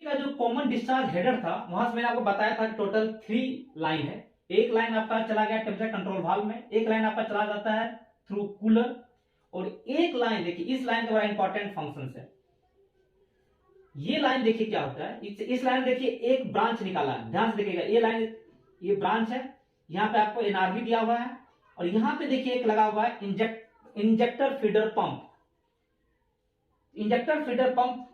का जो common discharge header था वहां से मैंने आपको बताया था कि टोटल 3 लाइन है। एक लाइन आपका चला गया टेम्परेचर कंट्रोल वाल्व में, एक लाइन आपका चला जाता है थ्रू कूलर, और एक लाइन देखिए इस लाइन का बड़ा इंपॉर्टेंट फंक्शन है। ये लाइन देखिए क्या होता है, इस लाइन देखिए एक ब्रांच निकाला है, ध्यान से देखिएगा ये लाइन, ये ब्रांच है, यहां पे आपको एनआरवी दिया हुआ है, और यहां पे देखिए एक लगा हुआ है injector feeder pump, injector feeder pump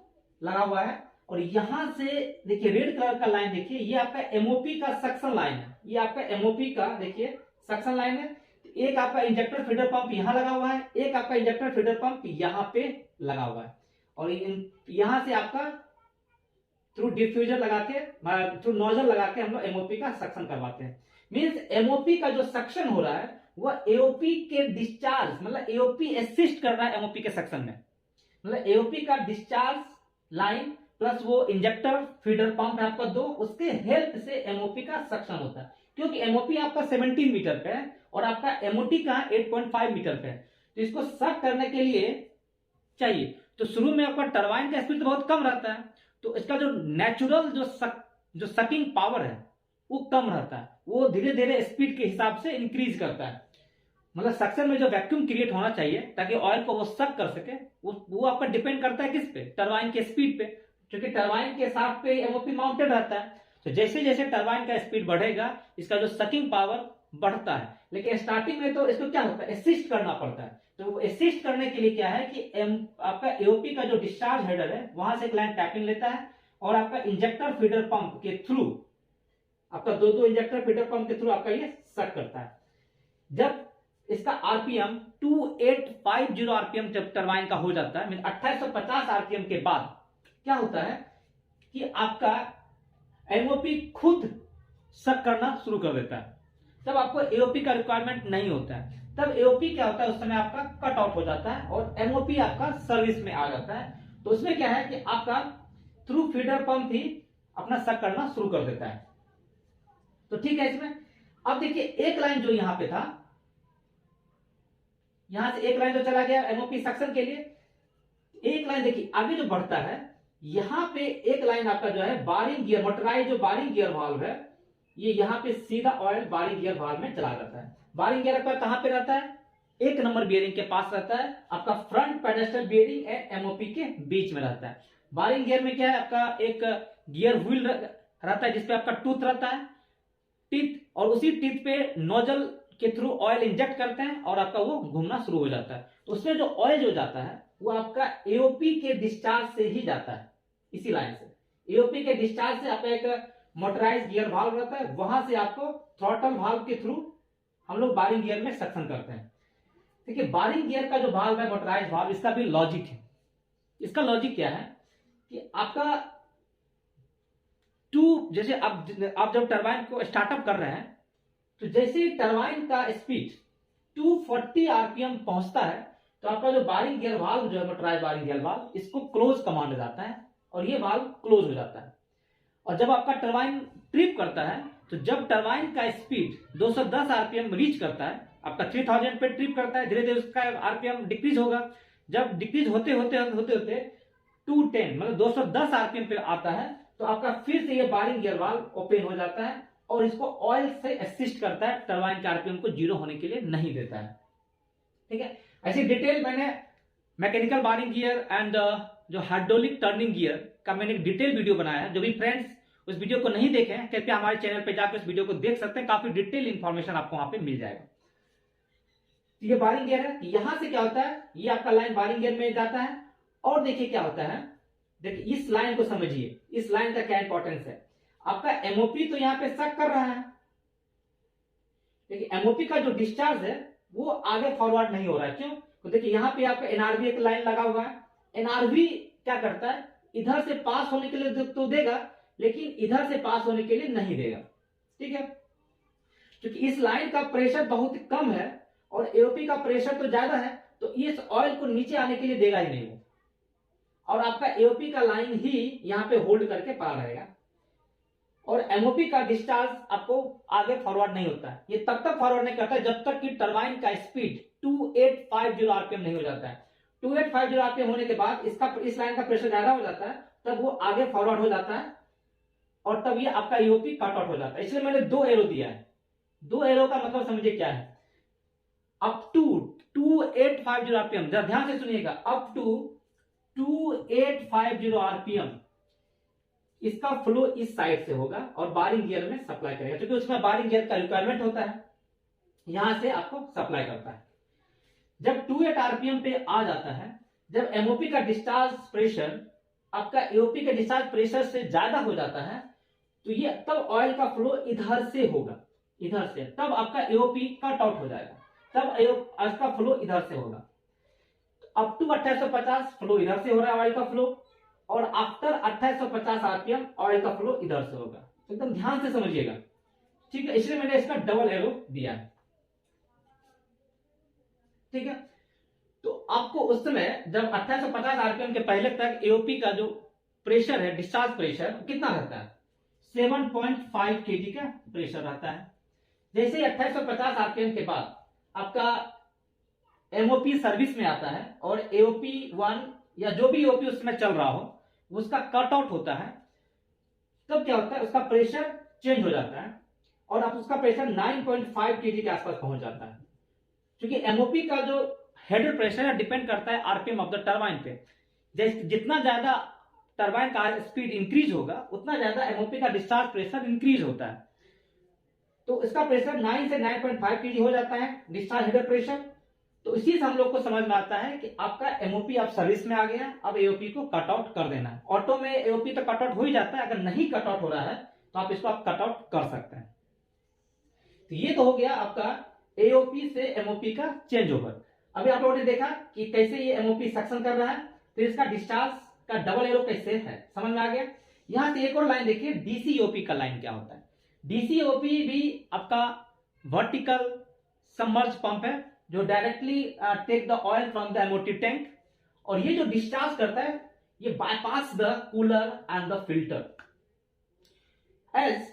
लगा हुआ है। और यहां से देखिए रेड कलर का लाइन देखिए, ये आपका एमओपी का सक्शन लाइन है, ये आपका एमओपी का देखिए सक्शन लाइन है। एक आपका इंजेक्टर फीडर पंप यहां लगा हुआ है, एक आपका इंजेक्टर फीडर पंप यहां पे लगा हुआ है, और यहां से आपका थ्रू डिफ्यूजर लगा के, थ्रू नोजल लगा के हम लोग एमओपी का सक्शन करवाते हैं। मींस एमओपी का जो सक्शन हो रहा है वह एओपी के डिस्चार्ज, मतलब एओपी असिस्ट कर रहा है एमओपी के सक्शन में, मतलब एओपी का डिस्चार्ज लाइन प्लस वो इंजेक्टर फीडर पंप है आपका दो, उसके हेल्प से एमओपी का सक्शन होता है। क्योंकि एमओपी आपका 17 मीटर पे है और आपका एमओटी का 8.5 मीटर पे है, तो इसको सक करने के लिए चाहिए। तो शुरू में आपका टरबाइन का स्पीड तो बहुत कम रहता है, तो इसका जो नेचुरल जो सकिंग पावर है वो कम रहता है, वो धीरे धीरे स्पीड के हिसाब से इंक्रीज करता है। मतलब सक्शन में जो वैक्यूम क्रिएट होना चाहिए ताकि ऑयल को वो सक कर सके, वो आपका डिपेंड करता है किस पे, टरबाइन के स्पीड पे, क्योंकि टरबाइन के साथ पे एमओपी माउंटेड रहता है। तो जैसे जैसे टरबाइन का स्पीड बढ़ेगा इसका जो सकिंग पावर बढ़ता है, लेकिन स्टार्टिंग में तो इसको क्या होता है, असिस्ट करना पड़ता है। तो असिस्ट करने के लिए क्या है कि आपका एओपी का जो डिस्चार्ज हेडर है वहां से क्लाइंट टैपिंग लेता है, और आपका इंजेक्टर फीडर पंप के थ्रू, आपका दो इंजेक्टर फीडर पंप के थ्रू आपका ये सक करता है। जब इसका आरपीएम 2850 आरपीएम जब टरबाइन का हो जाता है, 2850 आरपीएम के बाद क्या होता है कि आपका एमओपी खुद सक करना शुरू कर देता है। तब आपको एओपी का रिक्वायरमेंट नहीं होता है, तब एओपी क्या होता है उस समय आपका कट ऑफ हो जाता है और एमओपी आपका सर्विस में आ जाता है। तो उसमें क्या है कि आपका थ्रू फीडर पंप ही अपना सक करना शुरू कर देता है। तो ठीक है, इसमें अब देखिए एक लाइन जो यहां पे था, यहां से एक लाइन जो चला गया एमओपी सक्शन के लिए, एक लाइन देखिए आगे जो बढ़ता है, यहां पे एक लाइन आपका जो है बारिंग गियर, मोटराइज जो बारिंग गियर वाल्व है, ये यहां पे सीधा ऑयल बारिंग गियर वाल्व में चला जाता है। बारिंग गियर आपका कहां पे रहता है, 1 नंबर बियरिंग के पास रहता है, आपका front pedestal bearing and MOP के बीच में रहता है। बारिंग गियर में क्या है, आपका एक गियर व्हील रहता है जिसपे आपका टूथ रहता है, टीथ, और उसी टीथ पे नोजल के थ्रू ऑयल इंजेक्ट करते हैं और आपका वो घूमना शुरू हो जाता है। तो उसमें जो ऑयल जो जाता है वो आपका एओपी के डिस्चार्ज से ही जाता है, इसी लाइन से एओपी के डिस्चार्ज से आपका एक मोटराइज गियर वाल्व रहता है, वहां से आपको थ्रॉटल वाल्व के थ्रू हम लोग बारिंग गियर में सक्शन करते हैं। देखिए बारिंग गियर का जो वाल्व है मोटराइज वाल्व, इसका भी लॉजिक है। इसका लॉजिक क्या है कि आपका जैसे आप जब टरबाइन को स्टार्टअप कर रहे हैं, तो जैसे ही टरबाइन का स्पीड 240 आरपीएम पहुंचता है, तो आपका जो बारिंग गियर वाल्व जो है मोटराइज बारिंग गियर वाल्व, इसको क्लोज कमांड जाता है और ये वाल्व क्लोज हो जाता है। और जब आपका टरबाइन ट्रिप करता है, तो जब टरबाइन का स्पीड 210 आरपीएम रीच करता है, आपका 3000 पे ट्रिप करता है, धीरे धीरे उसका आरपीएम डिक्रीज होगा। जब डिक्रीज होते होते 210 मतलब 210 आरपीएम पे आता है, तो आपका फिर से ये बारिंग गियर वाल्व ओपन हो जाता है और इसको ऑयल से असिस्ट करता है, टरबाइन के आरपीएम को जीरो होने के लिए नहीं देता है। ठीक है, ऐसी डिटेल मैंने मैकेनिकल बारिंग गियर एंड जो हाइड्रोलिक टर्निंग गियर का मैंने एक डिटेल वीडियो बनाया है। जो भी फ्रेंड्स उस वीडियो को नहीं देखे हैं, कृपया हमारे चैनल पे जाकर उस वीडियो को देख सकते हैं, काफी डिटेल इंफॉर्मेशन आपको वहां पे मिल जाएगा। तो ये बारिंग गियर है, यहां से क्या होता है, ये आपका लाइन बारिंग गियर में जाता है, और देखिए क्या होता है, देखिए इस लाइन को समझिए, इस लाइन का क्या इंपॉर्टेंस है। आपका एमओपी तो यहां पे सक कर रहा है, देखिए एमओपी का जो डिस्चार्ज है वो आगे फॉरवर्ड नहीं हो रहा है। क्यों, तो देखिए यहां पे आपका एनआरवी एक लाइन लगा हुआ है, एनआरवी क्या करता है, इधर से पास होने के लिए तो देगा, लेकिन इधर से पास होने के लिए नहीं देगा। ठीक है, क्योंकि इस लाइन का प्रेशर बहुत कम है और एओपी का प्रेशर तो ज्यादा है, तो इस ऑयल को नीचे आने के लिए देगा ही नहीं, और आपका एओपी का लाइन ही यहां पे होल्ड करके पड़ा रहेगा, और एमओपी का डिस्चार्ज आपको आगे फॉरवर्ड नहीं होता है। ये तब तक फॉरवर्ड नहीं करता जब तक कि टरबाइन का स्पीड 2850 आरपीएम नहीं हो जाता है। 2850 आरपीएम होने के बाद इस लाइन का प्रेशर ज्यादा हो जाता है, तब वो आगे फॉरवर्ड हो जाता है और तब ये आपका ईओपी कट आउट हो जाता है। इसलिए मैंने 2 एरो दिया है। 2 एरो का मतलब समझिए क्या है, अप टू 2850 आरपीएम, जरा ध्यान से सुनिएगा, अप टू 2850 आरपीएम इसका फ्लो इस साइड से होगा और बारिंग गियर में सप्लाई करेगा, क्योंकि उसमें बारिंग गियर का रिक्वायरमेंट होता है, यहां से आपको सप्लाई करता है। जब 28 आरपीएम पे आ जाता है, जब एमओपी का डिस्चार्ज प्रेशर आपका एओपी के डिस्चार्ज प्रेशर से ज्यादा हो जाता है, तो ये तब ऑयल का फ्लो इधर से होगा, इधर से, तब आपका एओपी कट आउट हो जाएगा, तब इसका फ्लो इधर से होगा। अप टू 2850 फ्लो इधर से हो रहा है ऑयल का फ्लो, और आफ्टर 2850 आरपीएम ऑयल का फ्लो इधर से होगा। तो एकदम ध्यान से समझिएगा, ठीक है, इसलिए मैंने इसका डबल एरो दिया है, ठीक है। तो आपको उस समय जब 2850 आरपीएम के पहले तक एओपी का जो प्रेशर है, डिस्चार्ज प्रेशर, कितना रहता है, 7.5 kg का प्रेशर रहता है। जैसे 2850 आरपीएम के बाद आपका एमओपी सर्विस में आता है और एओपी 1 या जो भी एओपी उसमें चल रहा हो उसका कट आउट होता है, तब क्या होता है, उसका प्रेशर चेंज हो जाता है और अब उसका प्रेशर 9.5 kg के आसपास पहुंच जाता है। क्योंकि एमओपी का जो हेड प्रेशर है डिपेंड करता है आरपीएम ऑफ द टरबाइन पे। जितना ज्यादा टरबाइन का स्पीड इंक्रीज होगा उतना ज्यादा एमओपी का डिस्चार्ज प्रेशर इंक्रीज होता है। तो इसका प्रेशर 9 से 9.5 kg हो जाता है डिस्चार्ज हेड प्रेशर। तो इसी से हम लोग को समझ में आता है कि आपका एमओपी अब सर्विस में आ गया, अब एओपी को कट आउट कर देना है। ऑटो में एओपी तो कट आउट हो ही जाता है, अगर नहीं कट आउट हो रहा है तो आप इसको आप कट आउट कर सकते हैं। तो ये तो हो गया आपका एओपी से एमओपी का चेंज ओवर। अभी आप लोगों ने देखा कि कैसे ये एमओपी सक्शन कर रहा है, फिर इसका डिस्चार्ज का डबल एरो कैसे है, समझ में आ गया। यहां से एक और लाइन देखिए, डीसीओपी का लाइन क्या होता है। डीसीओपी भी आपका वर्टिकल सबमर्ज पंप है जो directly take the oil from the MOT tank, और ये जो डिस्चार्ज करता है ये bypass the cooler and the filter. As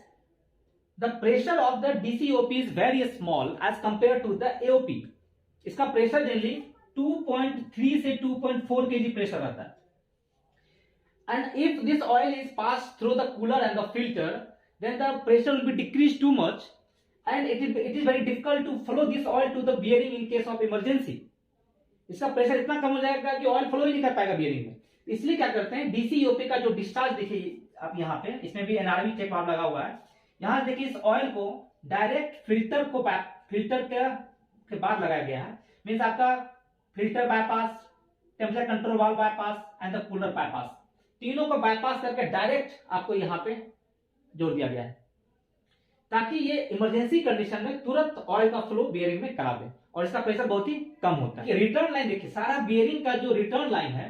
the pressure of the DCOP is very small as compare to the AOP. इसका pressure generally 2.3 से 2.4 kg pressure रहता है। And if this oil is passed through the cooler and the filter, then the pressure will be decreased too much, and it is very difficult to flow this oil to the bearing in case of emergency. इसका pressure इतना कम हो जाएगा कि oil flow ही नहीं कर पाएगा bearing में। इसलिए क्या करते हैं, डीसीओपी का जो डिस्चार्ज देखिए आप यहाँ पे, इसमें भी एनआरवी चेक वाल्व लगा हुआ है। यहाँ देखिए इस ऑयल को डायरेक्ट फिल्टर के बाद लगाया गया है। मीन्स आपका filter bypass, temperature control valve bypass and the cooler bypass, तीनों को बायपास करके डायरेक्ट आपको यहाँ पे जोड़ दिया गया है, ताकि ये इमरजेंसी कंडीशन में तुरंत ऑयल का फ्लो बियरिंग में करा दे, और इसका प्रेशर बहुत ही कम होता है। रिटर्न लाइन देखिए, सारा बियरिंग का जो रिटर्न लाइन है,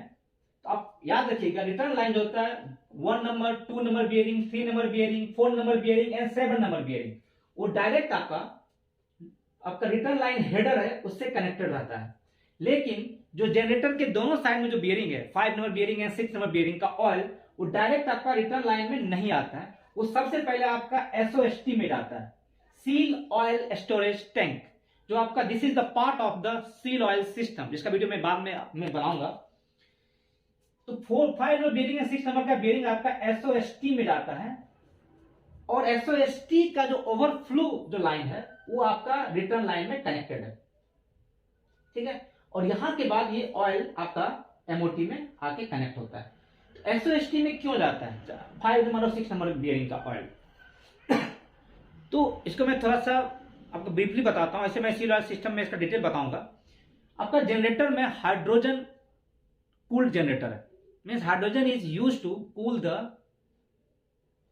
तो आप याद रखिएगा रिटर्न लाइन जो होता है 1 number, 2 number bearing, 3 number bearing, 4 number bearing and 7 number bearing, वो डायरेक्ट आपका रिटर्न लाइन हेडर है उससे कनेक्टेड रहता है। लेकिन जो जनरेटर के दोनों साइड में जो बियरिंग है, 5 नंबर बियरिंग है, 6 नंबर बियरिंग का ऑयल, वो डायरेक्ट आपका रिटर्न लाइन में नहीं आता है। वो सबसे पहले आपका एसओएसटी में जाता है, सील ऑयल स्टोरेज टैंक, जो आपका this is the part of the seal oil system, जिसका वीडियो मैं बाद में बनाऊंगा। तो 5 नंबर बियरिंग है, 6 नंबर का बियरिंग आपका एसओएसटी में जाता है, और एसओएसटी का जो ओवरफ्लो जो लाइन है वो आपका रिटर्न लाइन में कनेक्टेड है, ठीक है। और यहां के बाद ये ऑयल आपका एमओटी में आके कनेक्ट होता है। तो एसओएसटी में क्यों जाता है 5 नंबर और 6 नंबर बियरिंग का ऑयल? तो इसको मैं थोड़ा सा आपको ब्रीफली बताता हूं, ऐसे मैं सील ऑयल सिस्टम में इसका डिटेल बताऊंगा। आपका जनरेटर में हाइड्रोजन कूल्ड जनरेटर है, means hydrogen is use to cool the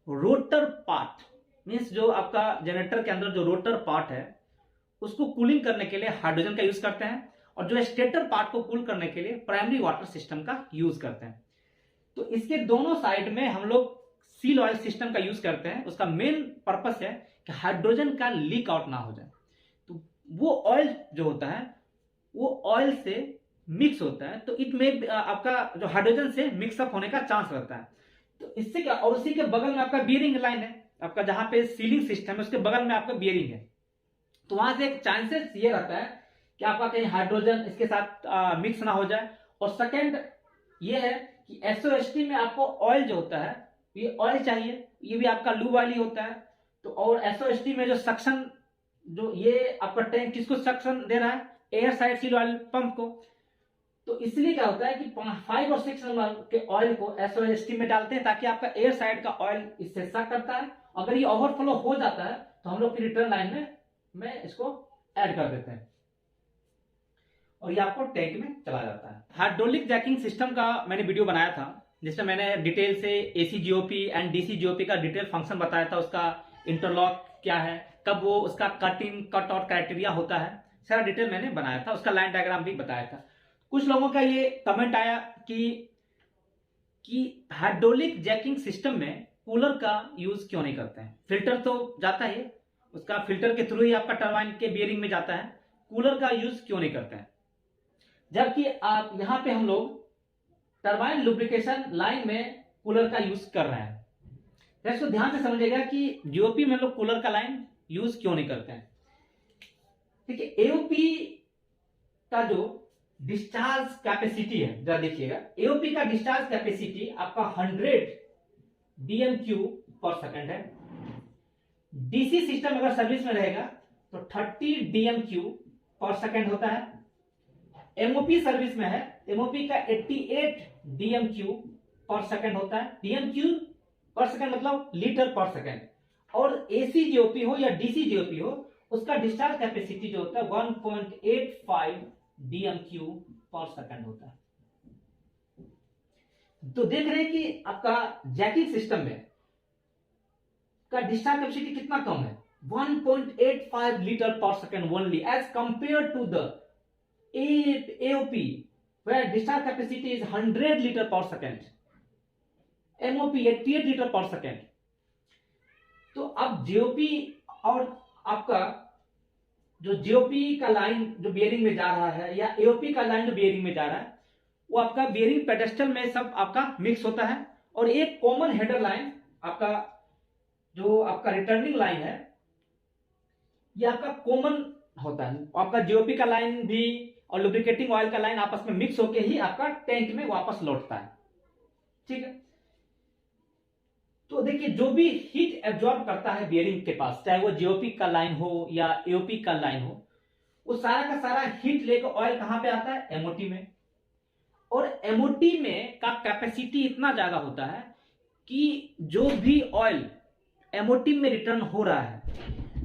rotor part, means जो आपका जनरेटर के अंदर जो रोटर पार्ट है उसको कूलिंग करने के लिए हाइड्रोजन का यूज करते हैं, और जो स्टेटर पार्ट को कूल करने के लिए प्राइमरी वाटर सिस्टम का यूज करते हैं। तो इसके दोनों साइड में हम लोग सील ऑयल सिस्टम का यूज करते हैं। उसका मेन पर्पस है कि हाइड्रोजन का लीक आउट ना हो जाए। तो वो ऑयल जो होता है वो ऑयल से मिक्स होता है, तो इट में आपका जो हाइड्रोजन से मिक्सअप होने का चांस रहता है। तो इससे क्या, और उसी के बगल में आपका बियरिंग लाइन है, आपका जहां पे सीलिंग सिस्टम है उसके बगल में आपका बियरिंग है। तो वहां से एक चांसेस ये रहता है कि आपका कहीं हाइड्रोजन इसके साथ मिक्स ना हो जाए। और सेकेंड, ये है कि एसओएसटी में आपको ऑयल जो होता है, ये ऑयल चाहिए, ये भी आपका लूब ऑयल ही होता है। तो और एसओएसटी में जो सक्शन, जो ये आपका टैंक किसको सक्शन दे रहा है, air side seal oil pump को। तो इसलिए क्या होता है कि 5 और 6 नंबर के ऑयल को एसओएसटी में डालते हैं ताकि आपका एयर साइड का ऑयल इससे सक करता है। अगर ये ओवरफ्लो हो जाता है तो हम लोग फिर रिटर्न लाइन में इसको ऐड कर देते हैं और ये आपको टैंक में चला जाता है। हाइड्रोलिक जैकिंग सिस्टम का मैंने वीडियो बनाया था जिसमें मैंने डिटेल से AC GOP and DC GOP का डिटेल फंक्शन बताया था, उसका इंटरलॉक क्या है, कब वो उसका कट इन कट और क्राइटेरिया होता है, सारा डिटेल मैंने बनाया था, उसका लाइन डायग्राम भी बताया था। कुछ लोगों का ये कमेंट आया कि हाइड्रोलिक जैकिंग सिस्टम में कूलर का यूज क्यों नहीं करते हैं। फिल्टर तो जाता है, उसका फिल्टर के थ्रू ही आपका टरबाइन के बियरिंग में जाता है, कूलर का यूज क्यों नहीं करते हैं। जबकि आप यहां पे हम लोग टरबाइन लुब्रिकेशन लाइन में कूलर का यूज कर रहे हैं। तो इसको ध्यान से समझिएगा कि जीओपी में लोग कूलर का लाइन यूज क्यों नहीं करते हैं। ठीक है, एओपी का जो डिस्चार्ज कैपेसिटी है, जरा देखिएगा, एओपी का डिस्चार्ज कैपेसिटी आपका 100 DMQ पर सेकंड है। डीसी सिस्टम अगर सर्विस में रहेगा तो 30 DMQ पर सेकंड होता है। एमओपी सर्विस में है, एमओपी का 88 DMQ पर सेकंड होता है। DMQ पर सेकंड मतलब लीटर पर सेकंड। और एसी जीओपी हो या डीसी जीओपी हो, उसका डिस्चार्ज कैपेसिटी जो होता है 1.85 DMQ पर सेकंड होता है। तो देख रहे हैं कि आपका जैकिंग सिस्टम में का डिस्चार्ज कैपेसिटी कितना कम है, 1.85 लीटर पर second only, as compare to the AOP where discharge capacity is 100 liter per second, MOP 88 liter per second। तो अब जीओपी और आपका जो जीओपी का लाइन जो बियरिंग में जा रहा है या एओपी का लाइन जो बियरिंग में जा रहा है, वो आपका बियरिंग पेडेस्टल में सब आपका मिक्स होता है। और एक कॉमन हेडर लाइन आपका जो आपका रिटर्निंग लाइन है, ये आपका कॉमन होता है। आपका जीओपी का लाइन भी और लुब्रिकेटिंग ऑयल का लाइन आपस में मिक्स होके ही आपका टैंक में वापस लौटता है। ठीक है, तो देखिए जो भी हीट एब्जॉर्ब करता है बियरिंग के पास, चाहे वो जीओपी का लाइन हो या एओपी का लाइन हो, वो सारा का सारा हीट लेकर ऑयल कहां पे आता है, एमओटी में। और एमओटी में का कैपेसिटी इतना ज्यादा होता है कि जो भी ऑयल एमओटी में रिटर्न हो रहा है,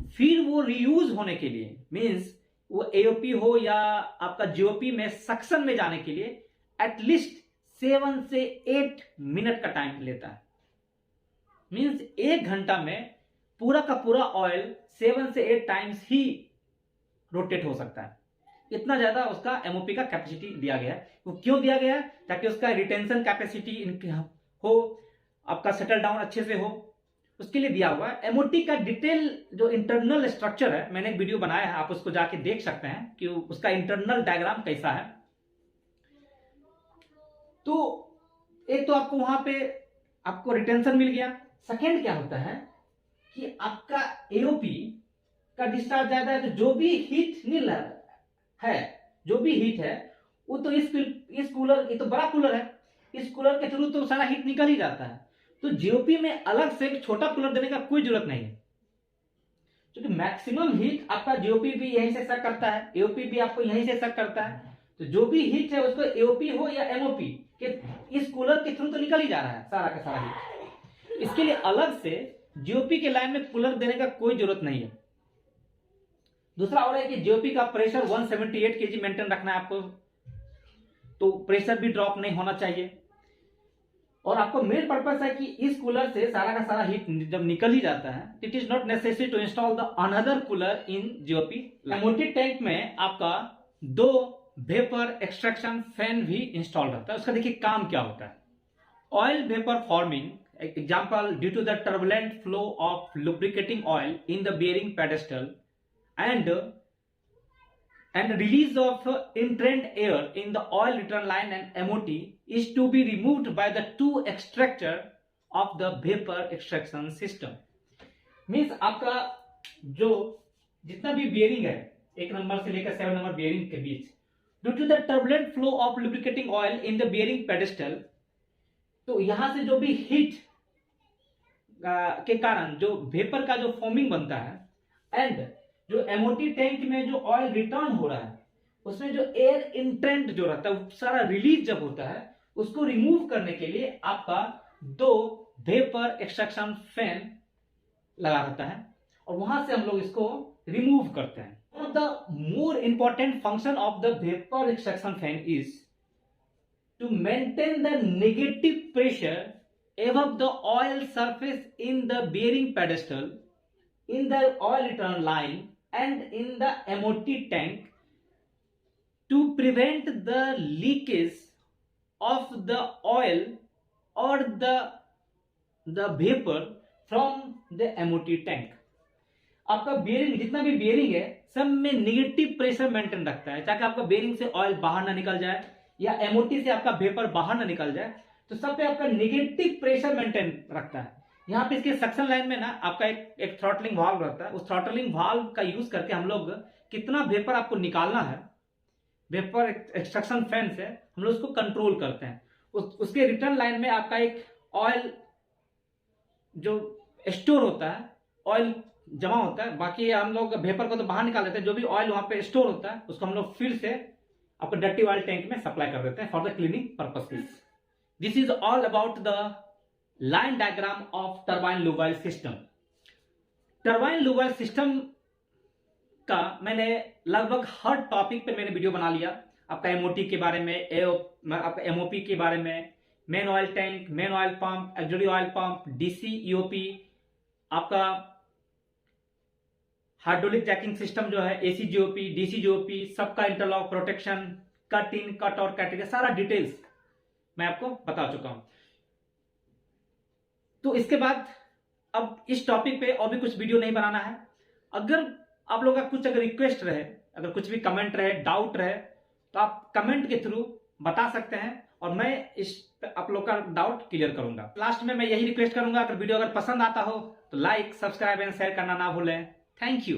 फिर वो रीयूज होने के लिए, मींस वो एओपी हो या आपका जीओपी में सक्शन में जाने के लिए एटलीस्ट 7 से 8 मिनट का टाइम लेता है। मींस 1 घंटा में पूरा का पूरा ऑयल 7 से 8 टाइम्स ही रोटेट हो सकता है। इतना ज्यादा उसका एमओपी का कैपेसिटी दिया गया है। वो क्यों दिया गया है, ताकि उसका रिटेंशन कैपेसिटी हो, आपका सेटल डाउन अच्छे से हो, उसके लिए दिया हुआ है। एमओटी का डिटेल जो इंटरनल स्ट्रक्चर है, मैंने एक वीडियो बनाया है, आप उसको जाके देख सकते हैं कि उसका इंटरनल डायग्राम कैसा है। तो एक तो आपको वहां पे आपको रिटेंशन मिल गया। सेकेंड क्या होता है कि आपका एओपी का डिस्चार्ज ज्यादा है, तो जो भी हीट मिल है, जो भी हीट है वो तो इस कूलर, ये तो बड़ा कूलर है, इस कूलर के थ्रू तो सारा हीट निकल ही जाता है। तो जीओपी में अलग से एक छोटा कूलर देने का कोई जरूरत नहीं है, क्योंकि मैक्सिमम हीट आपका जीओपी भी यहीं से सक करता है, एओपी भी आपको यहीं से सक करता है। तो जो भी हीट है उसको एओपी हो या एमओपी के इस कूलर के थ्रू तो निकल ही जा रहा है सारा का सारा हीट। इसके लिए अलग से जीओपी के लाइन में कूलर देने का कोई जरूरत नहीं है। दूसरा और है कि जीओपी का प्रेशर 178 kg मेंटेन रखना है आपको, तो प्रेशर भी ड्रॉप नहीं होना चाहिए। और आपको मेन पर्पस है कि इस कूलर से सारा का सारा हीट जब निकल ही जाता है, it is not necessary to install the another cooler in GOP. MOT tank में आपका 2 वेपर एक्सट्रैक्शन फैन भी इंस्टॉल रहता है। उसका देखिए काम क्या होता है। Oil vapour forming example due to the turbulent flow of lubricating oil in the bearing pedestal and release of entrant air in the oil return line and MOT is to be removed by the 2 extractor of the vapor extraction system। Means आपका जो जितना भी bearing है 1 number से लेकर 7 number bearing के बीच, due to the turbulent flow of lubricating oil in the bearing pedestal, तो यहां से जो भी हीट के कारण जो वेपर का जो फॉर्मिंग बनता है एंड जो एमओटी टैंक में जो ऑयल रिटर्न हो रहा है उसमें जो एयर इंट्रेंट जो रहता है सारा रिलीज जब होता है उसको रिमूव करने के लिए आपका दो वेपर एक्सट्रैक्शन फैन लगा रहता है और वहां से हम लोग इसको रिमूव करते हैं। One of the more important function of the vapor extraction fan is to maintain the negative pressure above the oil surface in the bearing pedestal, in the oil return line and in the MOT tank to prevent the leakage of the oil or the vapor from the MOT tank। आपका bearing जितना भी bearing है सब में negative pressure maintain रखता है ताकि आपका बेयरिंग से ऑयल बाहर ना निकल जाए या एमओटी से आपका वेपर बाहर ना निकल जाए, तो सब पे आपका नेगेटिव प्रेशर मेंटेन रखता है। यहाँ पे इसके सक्शन लाइन में ना आपका एक थ्रॉटलिंग वाल्व रहता है, उस थ्रॉटलिंग वाल्व का यूज करके हम लोग कितना वेपर आपको निकालना है वेपर एक्सट्रैक्शन फैन से हम लोग उसको कंट्रोल करते हैं। उसके रिटर्न लाइन में आपका एक ऑयल जो स्टोर होता है, ऑयल जमा होता है, बाकी हम लोग वेपर को तो बाहर निकाल देते हैं, जो भी ऑयल वहां पे स्टोर होता है उसको हम लोग फिर से आपको डर्टी ऑयल टैंक में सप्लाई कर देते हैं for the cleaning purposes. This is all about the line diagram of turbine lube oil system. Turbine lube oil system का मैंने लगभग हर टॉपिक पे मैंने वीडियो बना लिया। आपका एमओटी के बारे में, आपका एमओपी के बारे में, main oil tank, main oil pump, auxiliary oil pump, DC EOP, आपका हाइड्रोलिक जैकिंग सिस्टम जो है, एसी जीओपी, डीसी जीओपी, सबका interlock protection, cut in, cut और कैटेगरी, सारा डिटेल्स मैं आपको बता चुका हूं। तो इसके बाद अब इस टॉपिक पे और भी कुछ वीडियो नहीं बनाना है। अगर आप लोगों का कुछ अगर रिक्वेस्ट रहे, अगर कुछ भी कमेंट रहे, डाउट रहे, तो आप कमेंट के थ्रू बता सकते हैं और मैं इस आप लोग का डाउट क्लियर करूंगा। लास्ट में मैं यही रिक्वेस्ट करूंगा, अगर वीडियो अगर पसंद आता हो तो लाइक, सब्सक्राइब एंड शेयर करना ना भूलें। Thank you.